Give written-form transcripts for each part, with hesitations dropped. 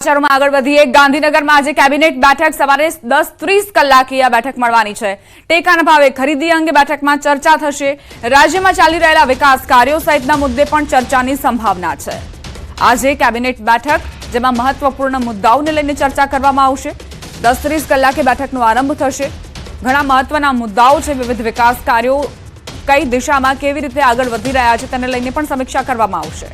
સમાચારોમાં આગળ વધીએ ગાંધીનગરમાં આજે કેબિનેટ બેઠક સવારે 10:30 કલાકે આ બેઠક મળવાની છે। ટેકાના ભાવે ખરીદી અંગે બેઠકમાં ચર્ચા થશે। રાજ્યમાં ચાલી રહેલા વિકાસ કાર્યો સહિતના મુદ્દે પણ ચર્ચાની સંભાવના છે। આજે કેબિનેટ બેઠક જેમાં મહત્વપૂર્ણ મુદ્દાઓને લઈને ચર્ચા કરવામાં આવશે। 10:30 કલાકે બેઠકનો આરંભ થશે। ઘણા મહત્વના મુદ્દાઓ છે। વિવિધ વિકાસ કાર્યો કઈ દિશામાં કેવી રીતે આગળ વધી રહ્યા છે તેને લઈને પણ સમીક્ષા કરવામાં આવશે।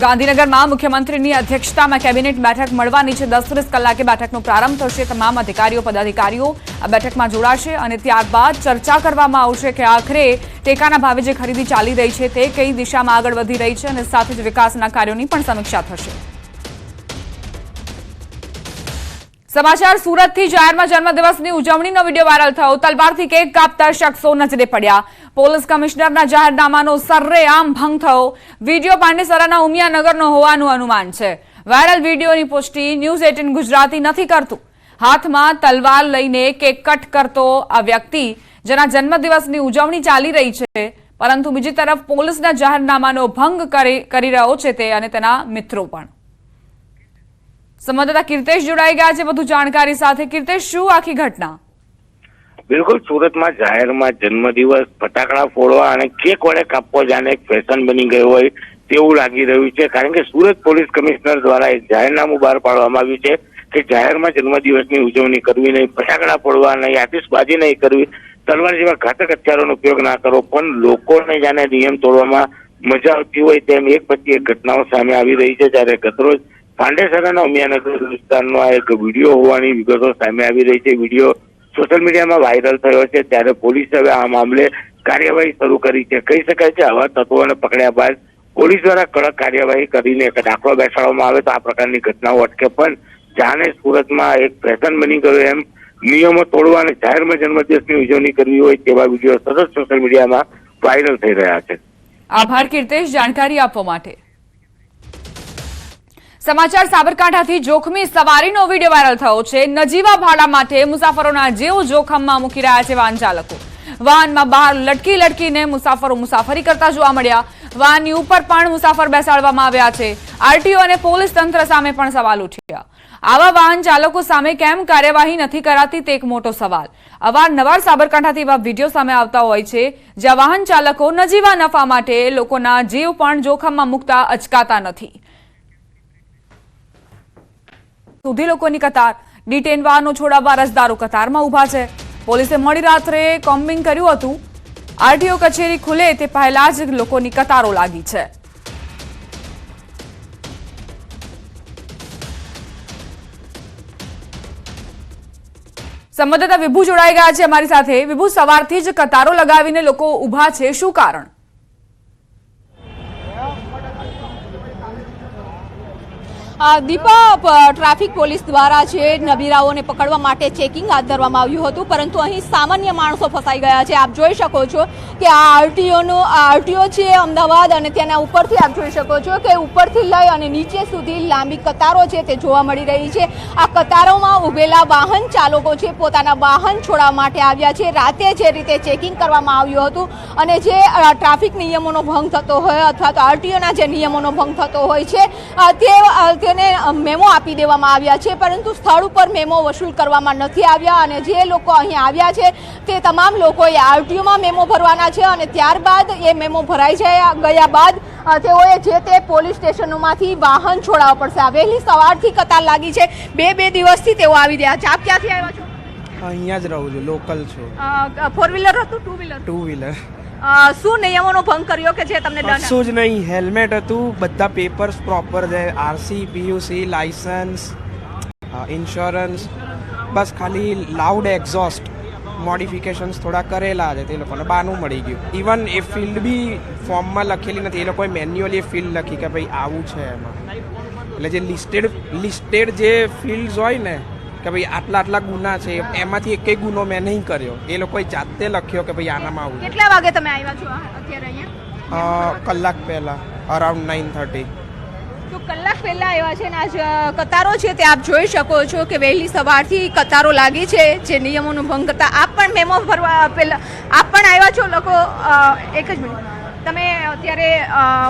ગાંધીનગરમાં મુખ્યમંત્રીની અધ્યક્ષતામાં કેબિનેટ બેઠક મળવાની છે। 10:30 કલાકે બેઠકનો પ્રારંભ થશે। તમામ અધિકારીઓ પદાધિકારીઓ આ બેઠકમાં જોડાશે અને ત્યારબાદ ચર્ચા કરવામાં આવશે કે આખરે ટેકાના ભાવે જે ખરીદી ચાલી રહી છે તે કઈ દિશામાં આગળ વધી રહી છે અને સાથે જ વિકાસના કાર્યોની પણ સમીક્ષા થશે। સમાચાર સુરતથી જાહેરમાં જન્મદિવસની ઉજવણીનો વિડીયો વાયરલ થયો। તલવારથી કેક કાપતા શખ્સો નજરે પડ્યા। પોલીસ કમિશનરના જાહેરનામાનો સરેઆમ ભંગ થયો। વિડીયો પાંડેસરાના ઉમિયાનગરનો હોવાનું અનુમાન છે। વાયરલ વિડીયોની પુષ્ટિ ન્યૂઝ 18 ગુજરાતી નથી કરતું। હાથમાં તલવાર લઈને કેક કટ કરતો આ વ્યક્તિ જેના જન્મદિવસની ઉજવણી ચાલી રહી છે, પરંતુ બીજી તરફ પોલીસના જાહેરનામાનો ભંગ કરી રહ્યો છે તે અને તેના મિત્રો પણ। સંવાદદાતા કીર્તેશ જોડાઈ ગયા છે વધુ જાણકારી સાથે। કીર્તેશ, શું આખી ઘટના? બિલકુલ, સુરતમાં જાહેરમાં જન્મદિવસ ફટાકડા ફોડવા અને કેક વડે કાપવો જાણે એક ફેશન બની ગયું હોય તેવું લાગી રહ્યું છે, કારણ કે સુરત પોલીસ કમિશનર દ્વારા એક જાહેરનામું બહાર પાડવામાં આવ્યું છે કે જાહેરમાં જન્મદિવસની ઉજવણી કરવી નહીં, ફટાકડા ફોડવા નહીં, આતિશબાજી નહીં કરવી, તલવાર જેવા ઘાતક હથિયારોનો ઉપયોગ ના કરવો, પણ લોકોને જાણે નિયમ તોડવામાં મજા આવતી હોય તેમ એક પછી એક ઘટનાઓ સામે આવી રહી છે। જ્યારે ગતરોજ પાંડેસરાના ઉમિયાનગર વિસ્તારનો આ એક વિડીયો હોવાની વિગતો સામે આવી રહી છે। વિડીયો સોશિયલ મીડિયામાં વાયરલ થયો છે, ત્યારે પોલીસે હવે આ મામલે કાર્યવાહી શરૂ કરી છે। કહી શકાય છે આવા તત્વોને પકડ્યા બાદ પોલીસ દ્વારા કડક કાર્યવાહી કરીને એક દાખલો બેસાડવામાં આવે તો આ પ્રકારની ઘટનાઓ અટકે, પણ જાણે સુરતમાં એક ફેશન બની ગયું એમ નિયમો તોડવા અને જાહેરમાં જન્મદિવસની ઉજવણી કરવી હોય તેવા વિડીયો સતત સોશિયલ મીડિયામાં વાયરલ થઈ રહ્યા છે। આભાર કીર્તેશ જાણકારી આપવા માટે। સમાચાર સાબરકાંઠાથી જોખમી સવારીનો વિડીયો વાયરલ થયો છે। નજીવા ભાડા માટે મુસાફરોના જીવ જોખમમાં મૂકી રહ્યા છે વાહન ચાલકો। વાહનમાં બહાર લટકીને મુસાફરો મુસાફરી કરતા જોવા મળ્યા। વાહનની ઉપર પણ મુસાફર બેસાડવામાં આવ્યા છે। આરટીઓ અને પોલીસ તંત્ર સામે પણ સવાલ ઉઠ્યા। આવા વાહન ચાલકો સામે કેમ કાર્યવાહી નથી કરાતી તે એક મોટો સવાલ। અવારનવાર સાબરકાંઠાથી એવા વિડીયો સામે આવતા હોય છે જ્યાં વાહન ચાલકો નજીવા નફા માટે લોકોના જીવ પણ જોખમમાં મૂકતા અચકાતા નથી। સુધી લોકોની કતાર, ડિટેન વાહનો છોડાવવા અરજદારો કતારમાં ઉભા છે। પોલીસે મોડી રાત્રે કોમ્બિંગ કર્યું હતું। આરટીઓ કચેરી ખુલે તે પહેલા જ લોકોની કતારો લાગી છે। સંવાદદાતા વિભુ જોડાઈ ગયા છે અમારી સાથે। વિભુ, સવારથી જ કતારો લગાવીને લોકો ઉભા છે, શું કારણ? દીપા, ટ્રાફિક પોલીસ દ્વારા છે નબીરાઓને પકડવા માટે ચેકિંગ હાથ ધરવામાં આવ્યું હતું, પરંતુ અહીં સામાન્ય માણસો ફસાઈ ગયા છે। આપ જોઈ શકો છો કે આ આરટીઓ છે અમદાવાદ, અને તેના ઉપરથી આપ જોઈ શકો છો કે ઉપરથી લઈ અને નીચે સુધી લાંબી કતારો છે તે જોવા મળી રહી છે। આ કતારોમાં ઉભેલા વાહન ચાલકો છે પોતાના વાહન છોડાવવા માટે આવ્યા છે। રાતે જે રીતે ચેકિંગ કરવામાં આવ્યું હતું અને જે ટ્રાફિક નિયમોનો ભંગ થતો હોય અથવા તો આરટીઓના જે નિયમોનો ભંગ થતો હોય છે તેને મેમો આપી દેવામાં આવ્યા છે, પરંતુ સ્થળ ઉપર મેમો વસૂલ કરવામાં નથી આવ્યા અને જે લોકો અહીં આવ્યા છે તે તમામ લોકોએ આરટીઓમાં મેમો ભરવાના છે અને ત્યારબાદ એ મેમો ભરાઈ ગયા બાદ તેઓએ જે તે પોલીસ સ્ટેશનોમાંથી વાહન છોડાવવા પડશે। આ વહેલી સવારથી કતાર લાગી છે। બે દિવસથી તેઓ આવી રહ્યા છે। આપ ક્યાંથી આવ્યા છો? અહીંયા જ રહું છું, લોકલ છું। 4 વ્હીલર હતું? 2 વ્હીલર? શું નિયમોનો ભંગ કર્યો કે જે તમને દંડ? કશું જ નહીં, હેલ્મેટ હતું, બધા પેપર્સ પ્રોપર છે, આરસી, પીયુસી, લાયસન્સ, ઇન્સ્યોરન્સ, બસ ખાલી લાઉડ એક્ઝોસ્ટ મોડિફિકેશન્સ થોડા કરેલા છે તે લોકોને બાનું મળી ગયું। ઇવન એ ફિલ્ડ બી ફોર્મમાં લખેલી નથી, એ લોકોએ મેન્યુઅલી એ ફિલ્ડ લખી કે ભાઈ આવું છે એમાં, એટલે જે લિસ્ટેડ જે ફિલ્ડ્સ હોય ને કે ભાઈ આટલા ગુના છે એમાંથી એકેય ગુનો મેં નહીં કર્યો, એ લોકોએ જાતે લખ્યો કે ભાઈ આનામાં આવું। કેટલા વાગે તમે આવ્યા છો અત્યારે અહીંયા? કલાક પહેલા, અરાઉન્ડ 9:30। તો કલાક પહેલા આવ્યા છે ને આજ કતારો છે તે આપ જોઈ શકો છો કે વહેલી સવારથી કતારો લાગી છે જે નિયમોનો ભંગ કરતા આપ પણ મેમો ભરવા પહેલા આપ પણ આવ્યા છો લોકો એક જ મિનિટ તમે અત્યારે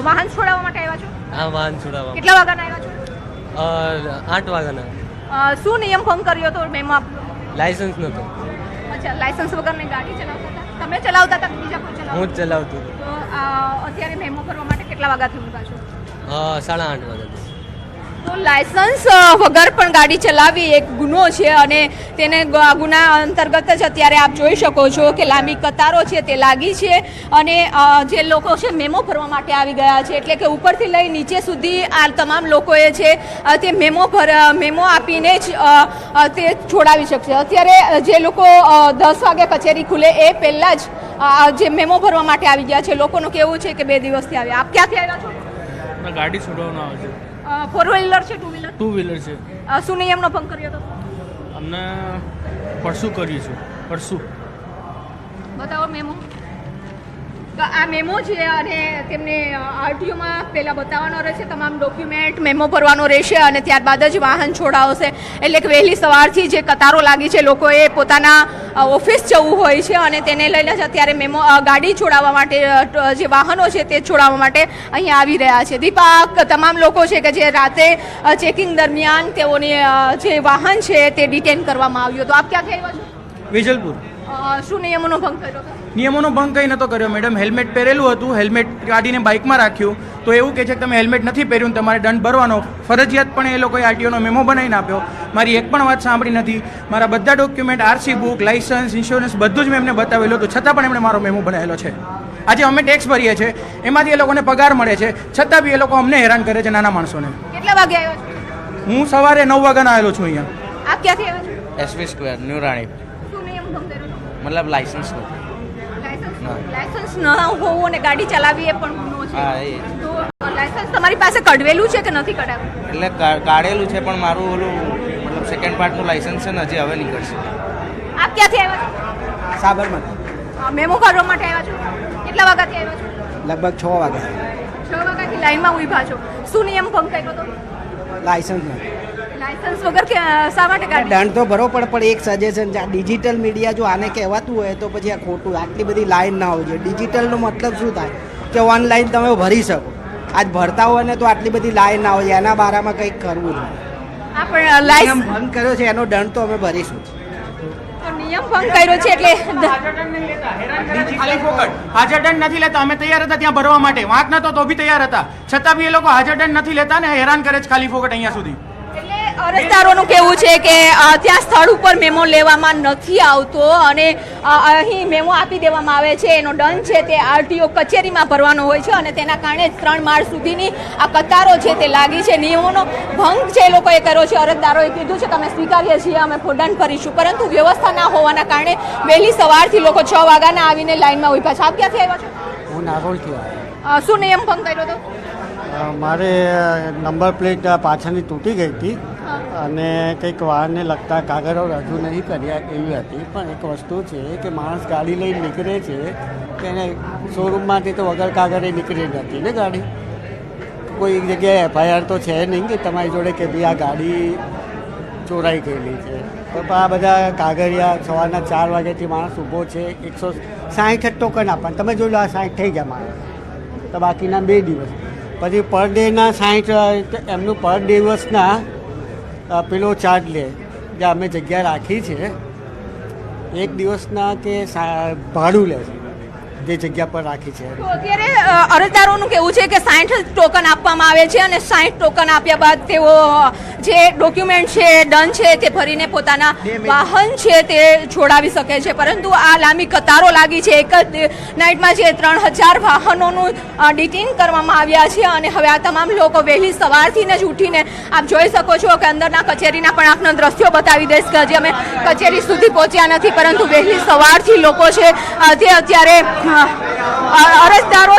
વાહન છોડાવવા માટે આવ્યા છો હા વાહન છોડાવવા કેટલા વાગ્યાના આવ્યા છો 8 વાગ્યાના શું નિયમ ભંગ કર્યો તો મેમો આપ્યો લાયસન્સ નહોતું અચ્છા લાયસન્સ વગરની ગાડી ચલાવતા હતા તમે ચલાવતા હતા કે બીજા કોઈ હું ચલાવતા જ ચલાવતો હતો તો અત્યારે મેમો ભરવા માટે કેટલા વાગ્યાથી ઊભા છો 8:30 વાગ્યાથી તો લાયસન્સ વગર પણ ગાડી ચલાવવી એક ગુનો છે અને તેને ગુના અંતર્ગત જ અત્યારે આપ જોઈ શકો છો કે લાંબી કતારો છે તે લાગી છે અને જે લોકો છે મેમો ભરવા માટે આવી ગયા છે એટલે કે ઉપરથી લઈ નીચે સુધી આ તમામ લોકોએ છે તે મેમો આપીને જ તે છોડાવી શકશે અત્યારે જે લોકો 10 વાગે કચેરી ખુલે એ પહેલાં જ જે મેમો ભરવા માટે આવી ગયા છે લોકોનું કેવું છે કે 2 દિવસથી આવ્યા આપ ક્યાંથી આવ્યા છો ગાડી છોડવાનો આવે છે 4 વ્હીલર છે 2 વ્હીલર 2 વ્હીલર છે શું નિયમનો ભંગ કર્યો હતો અમને પરસું કરીશું પરસું બતાવો મેમો તો આ મેમો છે અને તેમને આરટીઓમાં પહેલાં બતાવવાનો રહેશે તમામ ડોક્યુમેન્ટ મેમો ભરવાનો રહેશે અને ત્યારબાદ જ વાહન છોડાવશે એટલે કે વહેલી સવારથી જે કતારો લાગી છે લોકોએ પોતાના ઓફિસ જવું હોય છે અને તેને લઈને જ અત્યારે મેમો ગાડી છોડાવવા માટે જે વાહનો છે તે છોડાવવા માટે અહીંયા આવી રહ્યા છે દીપક તમામ લોકો છે કે જે રાતે ચેકિંગ દરમિયાન તેઓની જે વાહન છે તે ડિટેન કરવામાં આવ્યું તો આપ ક્યાંથી આવ્યા છો વિજલપુર શું નિયમોનો ભંગ કર્યો હતો નિયમોનો ભંગ કંઈ નહોતો કર્યો મેડમ હેલ્મેટ પહેરેલું હતું હેલ્મેટ કાઢીને બાઇકમાં રાખ્યું તો એવું કહે છે કે તમે હેલ્મેટ નથી પહેર્યું તમારે દંડ ભરવાનો ફરજિયાતપણે એ લોકોએ આરટીઓનો મેમો બનાવીને આપ્યો મારી એક પણ વાત સાંભળી નથી મારા બધા document RC book licence insurance બધું જ મેં એમને બતાવેલું હતું છતાં પણ એમણે મારો મેમો બનાવેલો છે આજે અમે ટેક્સ ભરીએ છીએ એમાંથી એ લોકોને પગાર મળે છે છતાં બી એ લોકો અમને હેરાન કરે છે નાના માણસોને કેટલા વાગે આવ્યો છો હું સવારે 9 વાગ્યાના આવેલો છું અહીંયા આપ ક્યાંથી આવ્યા છો એસવી સ્ક્વેર ન્યૂ રાણી શું નિયમ ભંગ કર્યો હતો મતલબ લાઇસન્સ લાયસન્સ ન હોવું અને ગાડી ચલાવવી એ પણ ગુનો છે હા એ તો લાયસન્સ તમારી પાસે કઢવેલું છે કે નથી કઢાવ્યું એટલે કાઢેલું છે પણ મારું ઓલું મતલબ સેકન્ડ પાર્ટનું લાઇસન્સ છે ને હજી હવે નીકળશે આપ ક્યાંથી આવ્યા સાબરમતી છો મેમો કાઢવા માટે આવ્યા છો કેટલા વાગ્યાથી આવ્યા છો લગભગ 6 વાગ્યા 6 વાગ્યાથી લાઈનમાં ઊભા છો શું નિયમ ભંગ કર્યો હતો લાયસન્સ નથી લાયસન્સ વગર કે શા માટે ગાડી દંડ તો ભરવો પડે પણ એક સજેશન છે આ ડિજિટલ મીડિયા જો આને કહેવાતું હોય તો પછી આ ખોટું આટલી બધી લાઈન ના હોવી જોઈએ ડિજિટલનો મતલબ શું થાય કે ઓનલાઈન તમે ભરી શકો આજ ભરતા હોય ને તો આટલી બધી લાઈન ના હોય જોઈએ એના બારામાં કંઈક કરવું જોઈએ આ પણ નિયમ લાયસન્સ ભંગ કર્યો છે એનો દંડ તો અમે ભરીશું નિયમ ભંગ કર્યો છે એટલે ખાલી ફોકટ હાજર દંડ નથી લેતા અમે તૈયાર હતા ત્યાં ભરવા માટે વાંક નતો તો બી તૈયાર હતા છતાં બી એ લોકો હાજર દંડ નથી લેતા ને હેરાન કરે છે ખાલી ફોકટ અહીંયા સુધી અરજદારોનું કહેવું છે કે ત્યાં સ્થળ ઉપર મેમો લેવામાં નથી આવતો અને અહીં મેમો આપી દેવામાં આવે છે એનો દંડ છે તે આરટીઓ કચેરીમાં ભરવાનો હોય છે અને તેના કારણે 3 માળ સુધીની આ કતારો છે તે લાગી છે નિયમોનો ભંગ છે એ લોકોએ કર્યો છે અરજદારોએ કીધું છે કે અમે સ્વીકારીએ છીએ અમે દંડ ભરીશું પરંતુ વ્યવસ્થા ના હોવાના કારણે વહેલી સવારથી લોકો 6 વાગ્યાના આવીને લાઈનમાં ઊભા છે આપ ક્યાંથી આવ્યા છો હું નાગોલથી આવ્યો શું નિયમ ભંગ કર્યો હતો મારે નંબર પ્લેટ પાછળની તૂટી ગઈ હતી અને કંઈક વાહનને લગતા કાગળો રજૂ નહીં કર્યા એવી હતી પણ એક વસ્તુ છે કે માણસ ગાડી લઈને નીકળે છે તેને શોરૂમમાંથી તો વગર કાગળે નીકળી નથી ને ગાડી કોઈ એક જગ્યાએ એફઆઈઆર તો છે નહીં કે તમારી જોડે કે ભાઈ આ ગાડી ચોરાઈ ગયેલી છે તો આ બધા કાગળિયા સવારના 4 વાગ્યાથી માણસ ઊભો છે 160 ટોકન આપવાનું તમે જોઈ લો આ 60 થઈ ગયા માણસ તો બાકીના 2 દિવસ પછી પર ડેના 60 એમનું પર દિવસના પેલો ચાર્જ લે જે અમે જગ્યા રાખી છે એક દિવસના કે ભાડું લે છે જે જગ્યા પર રાખી છે તો અત્યારે અરજદારોનું કહેવું છે કે 60 ટોકન આપવામાં આવે છે અને 60 ટોકન આપ્યા બાદ તેઓ જે ડોક્યુમેન્ટ છે દંડ છે તે ભરીને પોતાના વાહન છે તે છોડાવી શકે છે પરંતુ આ લાંબી કતારો લાગી છે એક જ નાઇટમાં જે 3000 વાહનોનું ડિટેન કરવામાં આવ્યા છે અને હવે આ તમામ લોકો વહેલી સવારથી જ ઉઠીને આપ જોઈ શકો છો કે અંદરના કચેરીના પણ આપના દ્રશ્યો બતાવી દઈશ કે હજી અમે કચેરી સુધી પહોંચ્યા નથી પરંતુ વહેલી સવારથી લોકો છે તે અત્યારે અરજદારો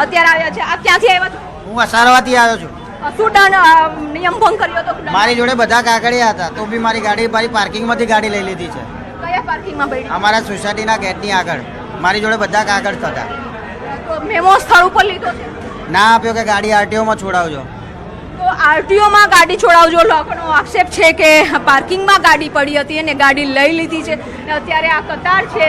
અત્યારે આવ્યા છે આપ ક્યાંથી આવ્યા છો હું અસારવાથી આવ્યો છું શું દંડ નિયમ ભંગ કર્યો હતો મારી જોડે બધા કાગળિયા હતા તો બી મારી પાર્કિંગમાંથી ગાડી લઈ લીધી છે કયા પાર્કિંગમાં પડી અમારા સોસાયટીના ગેટની આગળ મારી જોડે બધા કાગળ હતા તો મેમો સ્થળ ઉપર લીધો છે ના આપ્યો કે ગાડી આરટીઓમાં છોડાવજો તો આરટીઓમાં ગાડી છોડાવજો લોકોનો આક્ષેપ છે કે પાર્કિંગમાં ગાડી પડી હતી અને ગાડી લઈ લીધી છે અને અત્યારે આ કતાર છે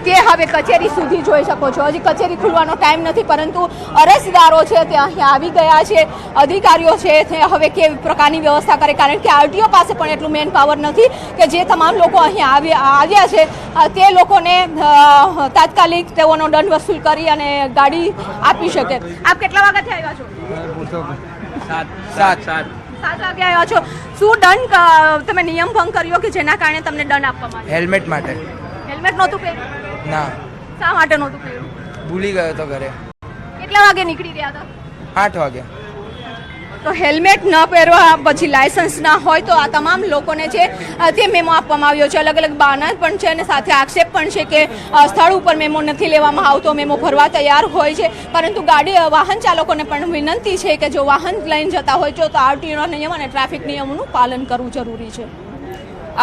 તે હવે કચેરી સુધી જોઈ શકો છો. હજી કચેરી ખુલવાનો ટાઈમ નથી, પરંતુ અરજદારો છે તે અહીં આવી ગયા છે. અધિકારીઓ છે તે હવે કેવી પ્રકારની વ્યવસ્થા કરે, કારણ કે આરટીઓ પાસે પણ એટલું મેન પાવર નથી કે જે તમામ લોકો અહીં આવ્યા છે તે લોકોને તાત્કાલિક તેઓનો દંડ વસૂલ કરી અને ગાડી આપી શકે. આપ કેટલા વાગ્યાથી આવ્યા છો? 7 વાગે આવ્યા છો. શું દંડ તમે નિયમ ભંગ કર્યો કે જેના કારણે તમને દંડ આપવામાં આવ્યો? હેલ્મેટ માટે હેલ્મેટ નહોતું પહેર્યું? ના, શા માટે નહોતું પહેર્યું? ભૂલી ગયો તો ઘરે. કેટલા વાગે નીકળી રહ્યા હતા? 8 વાગે. તો હેલ્મેટ ન પહેરવા પછી લાયસન્સ ના હોય તો આ તમામ લોકોને છે તે મેમો આપવામાં આવ્યો છે. અલગ અલગ બહાના પણ છે અને સાથે આક્ષેપ પણ છે કે સ્થળ ઉપર મેમો નથી લેવામાં આવતો, મેમો ભરવા તૈયાર હોય છે. પરંતુ વાહન ચાલકોને પણ વિનંતી છે કે જો વાહન લઈને જતા હોય તો આરટીઓના નિયમ અને ટ્રાફિક નિયમોનું પાલન કરવું જરૂરી છે.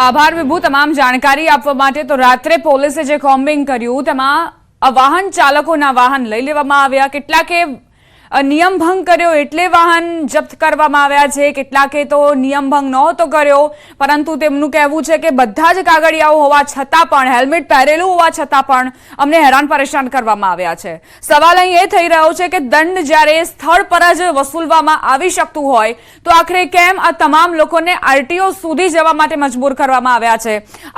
આભાર વિભુ તમામ જાણકારી આપવા માટે. તો રાત્રે પોલીસે જે કોમ્બિંગ કર્યું તેમાં વાહન ચાલકોના વાહન લઈ લેવામાં આવ્યા, કેટલાકે નિયમ ભંગ કર્યો એટલે વાહન જપ્ત કરવામાં આવ્યા છે, કેટલાકે તો નિયમ ભંગ નહોતો કર્યો પરંતુ તેમનું કહેવું છે કે બધા જ કાગળિયાઓ હોવા છતાં પણ, હેલ્મેટ પહેરેલું હોવા છતાં પણ અમને હેરાન પરેશાન કરવામાં આવ્યા છે. સવાલ અહીં એ થઈ રહ્યો છે કે દંડ જ્યારે સ્થળ પર જ વસૂલવામાં આવી શકતું હોય તો આખરે કેમ આ તમામ લોકોને આરટીઓ સુધી જવા માટે મજબૂર કરવામાં આવ્યા છે?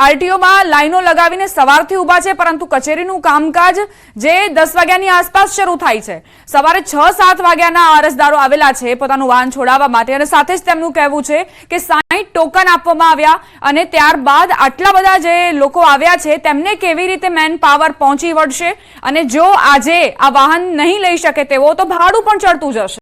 આરટીઓમાં લાઈનો લગાવીને સવારથી ઊભા છે, પરંતુ કચેરીનું કામકાજ જે 10 વાગ્યાની આસપાસ શરૂ થાય છે. સવારે 6-7 વાગ્યાના અરજદારો આવેલા છે પોતાનું વાહન છોડાવવા માટે અને સાથે જ તેમનું કહેવું છે કે 60 ટોકન આપવામાં આવ્યા અને ત્યારબાદ આટલા બધા જે લોકો આવ્યા છે તેમને કેવી રીતે મેન પાવર પહોંચી વળશે અને જો આજે આ વાહન નહીં લઈ શકે તેવો તો ભાડું પણ ચડતું જશે.